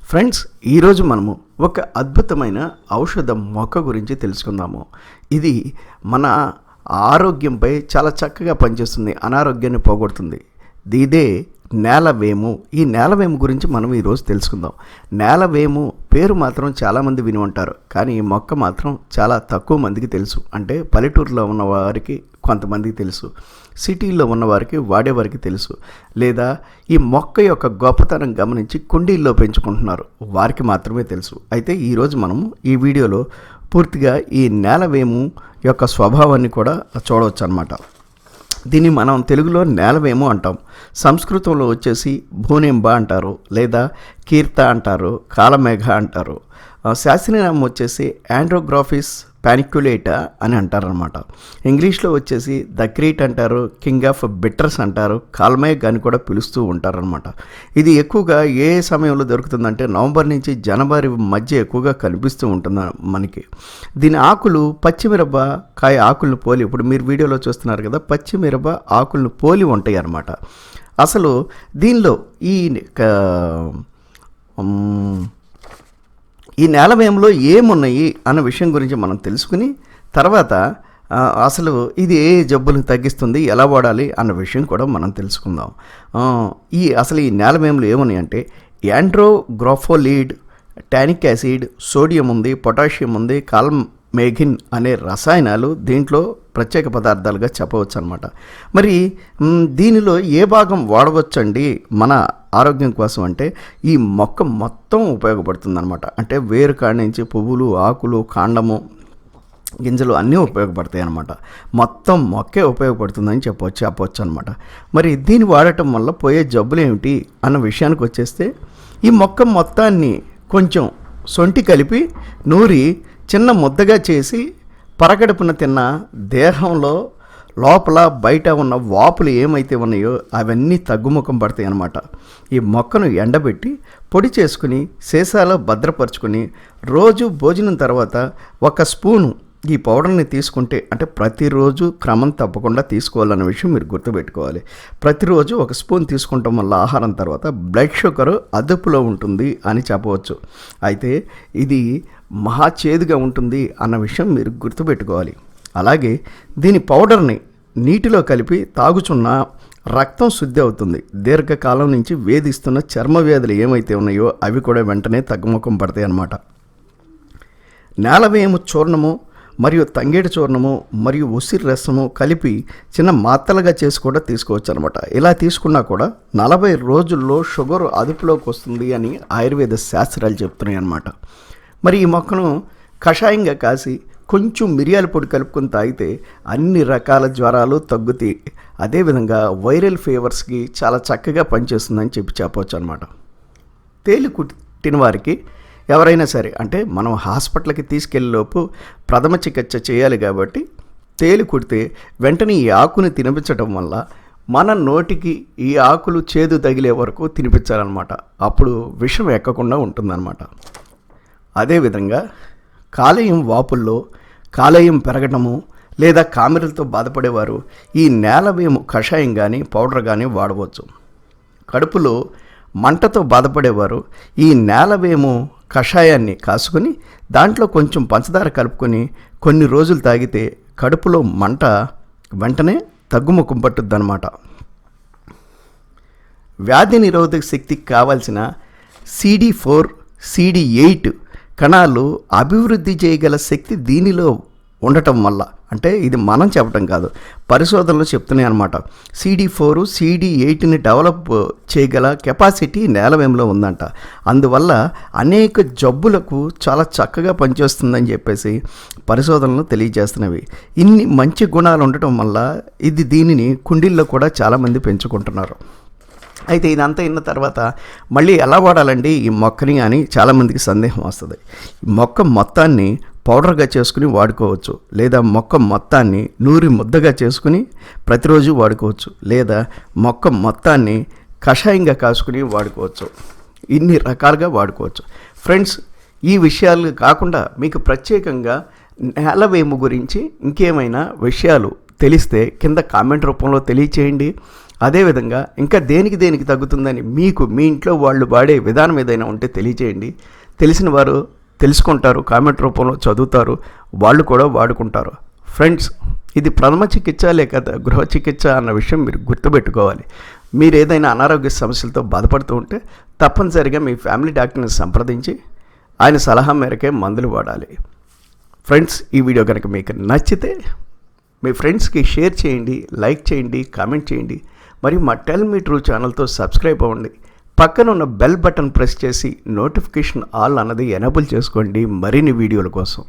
Friends, ఈరోజు మనము ఒక అద్భుతమైన ఔషధ మొక్క గురించి తెలుసుకుందాము. ఇది మన ఆరోగ్యంపై చాలా చక్కగా పనిచేస్తుంది, అనారోగ్యాన్ని పోగొడుతుంది. ఇదే నేలవేము. ఈ నేలవేము గురించి మనం ఈరోజు తెలుసుకుందాం. నేలవేము పేరు మాత్రం చాలామంది విని ఉంటారు, కానీ ఈ మొక్క మాత్రం చాలా తక్కువ మందికి తెలుసు. అంటే పల్లెటూరులో ఉన్న వారికి కొంతమందికి తెలుసు, సిటీల్లో ఉన్నవారికి వాడేవారికి తెలుసు, లేదా ఈ మొక్క యొక్క గొప్పతనం గమనించి కుండీల్లో పెంచుకుంటున్నారు వారికి మాత్రమే తెలుసు. అయితే ఈరోజు మనము ఈ వీడియోలో పూర్తిగా ఈ నేలవేము యొక్క స్వభావాన్ని కూడా చూడవచ్చు అన్నమాట. దీన్ని మనం తెలుగులో నేలవేము అంటాం. సంస్కృతంలో వచ్చేసి భూనెంబ అంటారు, లేదా కీర్త అంటారు, కాలమేఘ అంటారు. శాస్త్రీయనామం వచ్చేసి ఆండ్రోగ్రాఫిస్ పానిక్యులేటా అని అంటారనమాట. ఇంగ్లీష్లో వచ్చేసి ద క్రీట్ అంటారు, కింగ్ ఆఫ్ బిట్టర్స్ అంటారు, కాల్మేఘ్ అని కూడా పిలుస్తూ ఉంటారనమాట. ఇది ఎక్కువగా ఏ సమయంలో దొరుకుతుందంటే నవంబర్ నుంచి జనవరి మధ్య ఎక్కువగా కనిపిస్తూ ఉంటుంది మనకి. దీని ఆకులు పచ్చిమిరప కాయ ఆకులను పోలి, ఇప్పుడు మీరు వీడియోలో చూస్తున్నారు కదా, పచ్చిమిరప ఆకులను పోలి ఉంటాయి అన్నమాట. అసలు దీనిలో ఈ నేలవేములో ఏమున్నాయి అన్న విషయం గురించి మనం తెలుసుకుని తర్వాత అసలు ఇది ఏ జబ్బులను తగ్గిస్తుంది, ఎలా వాడాలి అన్న విషయం కూడా మనం తెలుసుకుందాం. అసలు ఈ నేలవేములు ఏమున్నాయి అంటే యాండ్రోగ్రాఫోలీడ్, టానిక్ యాసిడ్, సోడియం ఉంది, పొటాషియం ఉంది, కాల్మేఘిన్ అనే రసాయనాలు దీంట్లో ప్రత్యేక పదార్థాలుగా చెప్పవచ్చు అనమాట. మరి దీనిలో ఏ భాగం వాడవచ్చండి మన ఆరోగ్యం కోసం అంటే ఈ మొక్క మొత్తం ఉపయోగపడుతుంది అనమాట. అంటే వేరు కాడి నుంచి పువ్వులు, ఆకులు, కాండము, గింజలు అన్నీ ఉపయోగపడతాయి అన్నమాట. మొత్తం మొక్కే ఉపయోగపడుతుందని చెప్పవచ్చు అనమాట. మరి దీన్ని వాడటం వల్ల పోయే జబ్బులు ఏమిటి అన్న విషయానికి వచ్చేస్తే, ఈ మొక్క మొత్తాన్ని కొంచెం సొంటి కలిపి నూరి చిన్న ముద్దగా చేసి పరగడుపున తిన్న దేహంలో లోపల బయట ఉన్న వాపులు ఏమైతే ఉన్నాయో అవన్నీ తగ్గుముఖం పడతాయి అన్నమాట. ఈ మొక్కను ఎండబెట్టి పొడి చేసుకుని సీసాలో భద్రపరుచుకుని రోజు భోజనం తర్వాత ఒక స్పూను ఈ పౌడర్ని తీసుకుంటే, అంటే ప్రతిరోజు క్రమం తప్పకుండా తీసుకోవాలన్న విషయం మీరు గుర్తుపెట్టుకోవాలి. ప్రతిరోజు ఒక స్పూన్ తీసుకుంటాం వల్ల ఆహారం తర్వాత బ్లడ్ షుగర్ అదుపులో ఉంటుంది అని చెప్పవచ్చు. అయితే ఇది మహా చేదుగా ఉంటుంది అన్న విషయం మీరు గుర్తుపెట్టుకోవాలి. అలాగే దీని పౌడర్ని నీటిలో కలిపి తాగుచున్న రక్తం శుద్ధి అవుతుంది. దీర్ఘకాలం నుంచి వేధిస్తున్న చర్మ వ్యాధులు ఏమైతే ఉన్నాయో అవి కూడా వెంటనే తగ్గుముఖం పడతాయి అన్నమాట. నేలవేము చూర్ణము మరియు తంగేడు చూర్ణము మరియు ఉసిరి రసము కలిపి చిన్న మాత్రలుగా చేసి కూడా తీసుకోవచ్చు అనమాట. ఇలా తీసుకున్నా కూడా 40 రోజుల్లో షుగర్ అదుపులోకి వస్తుంది అని ఆయుర్వేద శాస్త్రాలు చెప్తున్నాయి అన్నమాట. మరి ఈ మొక్కను కషాయంగా కాసి కొంచెం మిరియాల పొడి కలుపుకొని తాగితే అన్ని రకాల జ్వరాలు తగ్గుతాయి. అదేవిధంగా వైరల్ ఫీవర్స్కి చాలా చక్కగా పనిచేస్తుందని చెప్పవచ్చు అనమాట. తేలు కుట్టిన వారికి ఎవరైనా సరే, అంటే మనం హాస్పిటల్కి తీసుకెళ్ళేలోపు ప్రథమ చికిత్స చేయాలి కాబట్టి తేలు కుడితే వెంటనే ఈ ఆకుని తినిపించడం వల్ల మన నోటికి ఈ ఆకులు చేదు తగిలే వరకు తినిపించాలన్నమాట. అప్పుడు విషం ఎక్కకుండా ఉంటుందన్నమాట. అదేవిధంగా కాలేయం వాపుల్లో కాలేయం పెరగటము లేదా కామెరలతో బాధపడేవారు ఈ నేలవేము కషాయం కానీ పౌడర్ కానీ వాడవచ్చు. కడుపులో మంటతో బాధపడేవారు ఈ నేలవేము కషాయాన్ని కాసుకొని దాంట్లో కొంచెం పంచదార కలుపుకొని కొన్ని రోజులు తాగితే కడుపులో మంట వెంటనే తగ్గుముఖం పట్టుద్దన్నమాట. వ్యాధి నిరోధక శక్తికి కావాల్సిన CD4, CD8 కణాలు అభివృద్ధి చేయగల శక్తి దీనిలో ఉండటం వల్ల, అంటే ఇది మనం చెప్పడం కాదు, పరిశోధనలు చెప్తున్నాయి అన్నమాట. CD4, CD8ని డెవలప్ చేయగల కెపాసిటీ నేలవేములో ఉందంట. అందువల్ల అనేక జబ్బులకు చాలా చక్కగా పనిచేస్తుందని చెప్పేసి పరిశోధనలు తెలియజేస్తున్నవి. ఇన్ని మంచి గుణాలు ఉండటం వల్ల దీనిని కుండీల్లో కూడా చాలామంది పెంచుకుంటున్నారు. అయితే ఇదంతా అయిన తర్వాత మళ్ళీ ఎలా వాడాలండి ఈ మొక్కని అని చాలామందికి సందేహం వస్తుంది. మొక్క మొత్తాన్ని పౌడర్గా చేసుకుని వాడుకోవచ్చు, లేదా మొక్క మొత్తాన్ని నూరి ముద్దగా చేసుకుని ప్రతిరోజు వాడుకోవచ్చు, లేదా మొక్క మొత్తాన్ని కషాయంగా కాసుకుని వాడుకోవచ్చు. ఇన్ని రకాలుగా వాడుకోవచ్చు. ఫ్రెండ్స్, ఈ విషయాలు కాకుండా మీకు ప్రత్యేకంగా నేలవేము గురించి ఇంకేమైనా విషయాలు తెలిస్తే కింద కామెంట్ రూపంలో తెలియచేయండి. అదేవిధంగా ఇంకా దేనికి తగ్గుతుందని మీకు మీ ఇంట్లో వాళ్ళు వాడే విధానం ఏదైనా ఉంటే తెలియచేయండి. తెలిసిన వారు తెలుసుకుంటారు, కామెంట్ రూపంలో చదువుతారు, వాళ్ళు కూడా వాడుకుంటారు. ఫ్రెండ్స్, ఇది ప్రథమ చికిత్స లేక గృహ చికిత్స అన్న విషయం మీరు గుర్తుపెట్టుకోవాలి. మీరు ఏదైనా అనారోగ్య సమస్యలతో బాధపడుతూ ఉంటే తప్పనిసరిగా మీ ఫ్యామిలీ డాక్టర్ని సంప్రదించి ఆయన సలహా మేరకే మందులు వాడాలి. ఫ్రెండ్స్, ఈ వీడియో కనుక మీకు నచ్చితే మీ ఫ్రెండ్స్కి షేర్ చేయండి, లైక్ చేయండి, కామెంట్ చేయండి. మరియు మా టెల్ మీ ట్రూ ఛానల్తో సబ్స్క్రైబ్ అవ్వండి. పక్కన ఉన్న బెల్ బటన్ ప్రెస్ చేసి నోటిఫికేషన్ ఆల్ అన్నది ఎనేబుల్ చేసుకోండి మరిన్ని వీడియోల కోసం.